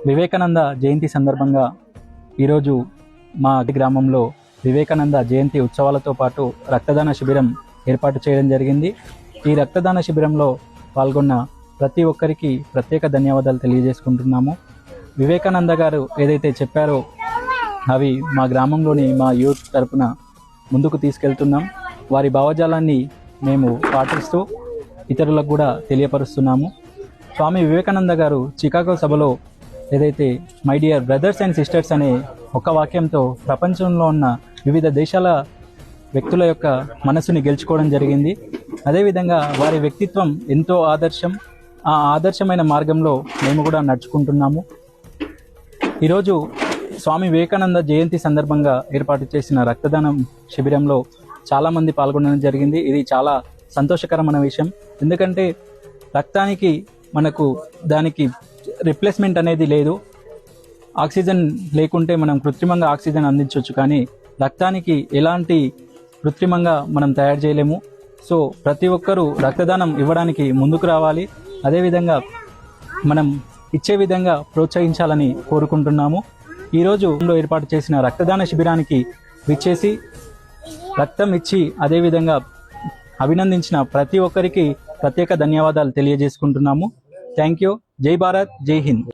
వివేకానంద జయంతి సందర్భంగా ఈరోజు మా గ్రామంలో వివేకానంద జయంతి ఉత్సవాలతో పాటు రక్తదాన శిబిరం ఏర్పాటు చేయడం జరిగింది. ఈ రక్తదాన శిబిరంలో పాల్గొన్న ప్రతి ఒక్కరికి ప్రత్యేక ధన్యవాదాలు తెలియజేసుకుంటున్నాము. వివేకానంద గారు ఏదైతే చెప్పారో అవి మా గ్రామంలోని మా యూత్ తరపున ముందుకు తీసుకెళ్తున్నాం. వారి భావజాలాన్ని మేము పాటిస్తూ ఇతరులకు కూడా తెలియపరుస్తున్నాము. స్వామి వివేకానంద గారు చికాగో సభలో ఏదైతే my dear brothers and sisters అనే ఒక వాక్యంతో ప్రపంచంలో ఉన్న వివిధ దేశాల వ్యక్తుల యొక్క మనసుని గెలుచుకోవడం జరిగింది. అదేవిధంగా వారి వ్యక్తిత్వం ఎంతో ఆదర్శం. ఆ ఆదర్శమైన మార్గంలో మేము కూడా నడుచుకుంటున్నాము. ఈరోజు స్వామి వివేకానంద జయంతి సందర్భంగా ఏర్పాటు చేసిన రక్తదానం శిబిరంలో చాలామంది పాల్గొనడం జరిగింది. ఇది చాలా సంతోషకరమైన విషయం. ఎందుకంటే రక్తానికి మనకు దానికి రిప్లేస్మెంట్ అనేది లేదు. ఆక్సిజన్ లేకుంటే మనం కృత్రిమంగా ఆక్సిజన్ అందించవచ్చు, కానీ రక్తానికి ఎలాంటి కృత్రిమంగా మనం తయారు చేయలేము. సో ప్రతి ఒక్కరూ రక్తదానం ఇవ్వడానికి ముందుకు రావాలి. అదేవిధంగా మనం ఇచ్చే విధంగా ప్రోత్సహించాలని కోరుకుంటున్నాము. ఈరోజు ఏర్పాటు చేసిన రక్తదాన శిబిరానికి విచ్చేసి రక్తం ఇచ్చి అదేవిధంగా అభినందించిన ప్రతి ఒక్కరికి ప్రత్యేక ధన్యవాదాలు తెలియజేసుకుంటున్నాము. Thank you. జై భారత్, జై హింద్.